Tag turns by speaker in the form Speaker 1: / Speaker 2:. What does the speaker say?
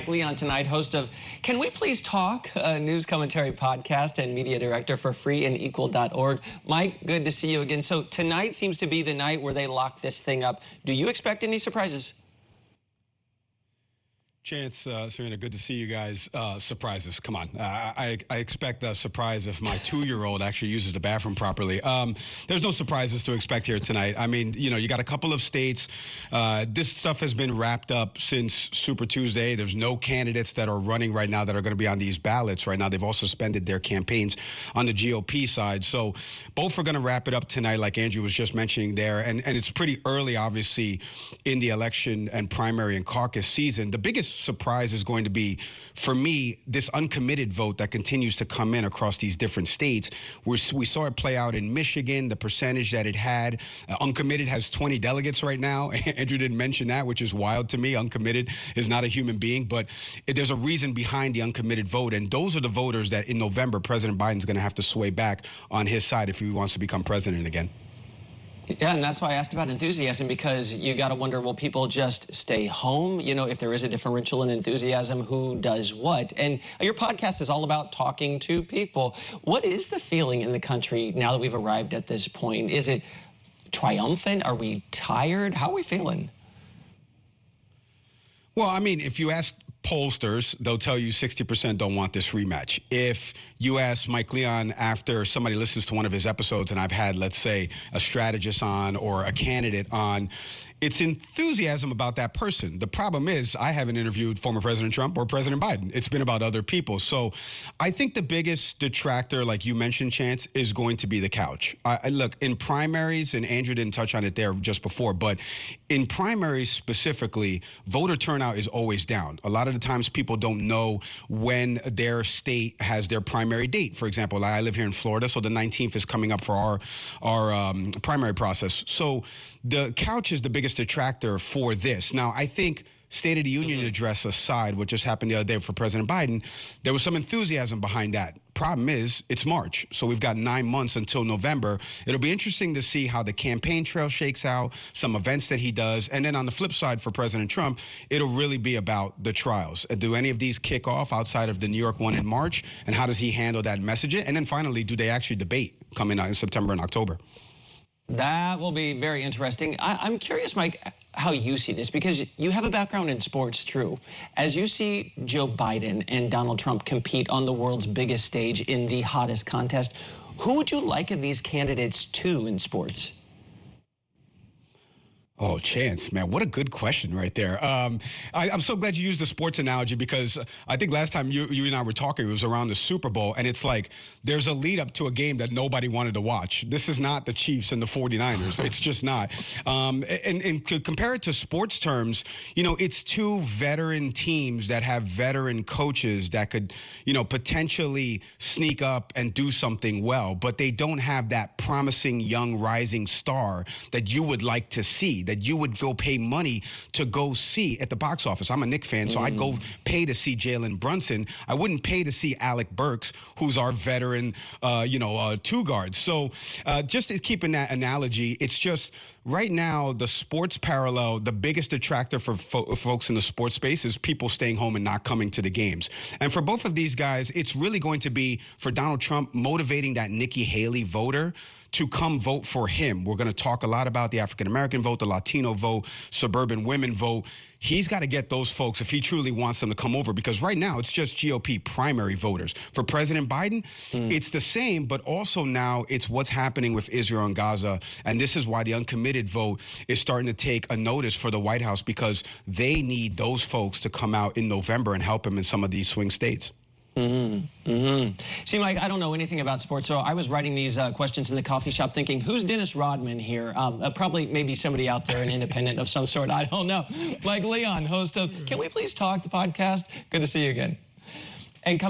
Speaker 1: Mike Leon tonight, host of Can We Please Talk, a news commentary podcast and media director for freeandequal.org. Mike, good to see you again. So tonight seems to be the night where they lock this thing up. Do you expect any surprises?
Speaker 2: Chance, Serena, good to see you guys. Surprises, come on. I expect a surprise if my 2-year-old actually uses the bathroom properly. There's no surprises to expect here tonight. I mean, you got a couple of states. This stuff has been wrapped up since Super Tuesday. There's no candidates that are running right now that are going to be on these ballots right now. They've all suspended their campaigns on the GOP side. So both are going to wrap it up tonight, like Andrew was just mentioning there. And it's pretty early, obviously, in the election and primary and caucus season. The biggest surprise is going to be, for me, this uncommitted vote that continues to come in across these different states. We saw it play out in Michigan, the percentage that it had. Uncommitted has 20 delegates right now. Andrew didn't mention that, which is wild to me. Uncommitted is not a human being, but there's a reason behind the uncommitted vote, and those are the voters that in November President Biden's going to have to sway back on his side if he wants to become president again.
Speaker 1: Yeah, and that's why I asked about enthusiasm, because you got to wonder, will people just stay home? You know, if there is a differential in enthusiasm, who does what? And your podcast is all about talking to people. What is the feeling in the country now that we've arrived at this point? Is it triumphant? Are we tired? How are we feeling?
Speaker 2: Well, I mean, if you ask pollsters, they'll tell you 60% don't want this rematch. If you ask Mike Leon after somebody listens to one of his episodes, and I've had, let's say, a strategist on or a candidate on, it's enthusiasm about that person. The problem is I haven't interviewed former President Trump or President Biden. It's been about other people. So I think the biggest detractor, like you mentioned, Chance, is going to be the couch. Look, in primaries, and Andrew didn't touch on it there just before, but in primaries specifically, voter turnout is always down. A lot of the times people don't know when their state has their primary date. For example, I live here in Florida, so the 19th is coming up for our primary process. So the couch is the biggest detractor for this. Now, I think State of the Union address aside, what just happened the other day for President Biden, there was some enthusiasm behind that. Problem is, it's March, so we've got 9 months until November. It'll be interesting to see how the campaign trail shakes out, some events that he does, and then on the flip side for President Trump, it'll really be about the trials. Do any of these kick off outside of the New York one in March, and how does he handle that message? And then finally, do they actually debate coming out in September and October?
Speaker 1: That will be very interesting. I'm curious, Mike, how you see this, because you have a background in sports, true. As you see Joe Biden and Donald Trump compete on the world's biggest stage in the hottest contest, who would you liken these candidates to in sports?
Speaker 2: Oh, Chance, man, what a good question right there. I'm so glad you used the sports analogy, because I think last time you and I were talking, it was around the Super Bowl, and it's like there's a lead up to a game that nobody wanted to watch. This is not the Chiefs and the 49ers. It's just not. And to compare it to sports terms, it's two veteran teams that have veteran coaches that could, potentially sneak up and do something well, but they don't have that promising young rising star that you would like to see, that you would go pay money to go see at the box office. I'm a Knicks fan, so I'd go pay to see Jalen Brunson. I wouldn't pay to see Alec Burks, who's our veteran, two guards. So just keeping that analogy, it's just right now the sports parallel, the biggest detractor for folks in the sports space is people staying home and not coming to the games. And for both of these guys, it's really going to be, for Donald Trump, motivating that Nikki Haley voter to come vote for him. We're going to talk a lot about the African-American vote, the Latino vote, suburban women vote. He's got to get those folks if he truly wants them to come over, because right now it's just GOP primary voters. For President Biden, it's the same, but also now it's what's happening with Israel and Gaza. And this is why the uncommitted vote is starting to take a notice for the White House, because they need those folks to come out in November and help him in some of these swing states.
Speaker 1: See, Mike, I don't know anything about sports, so I was writing these questions in the coffee shop thinking, who's Dennis Rodman here? Probably maybe somebody out there, an independent of some sort. I don't know. Mike Leon, host of Can We Please Talk, the podcast. Good to see you again. And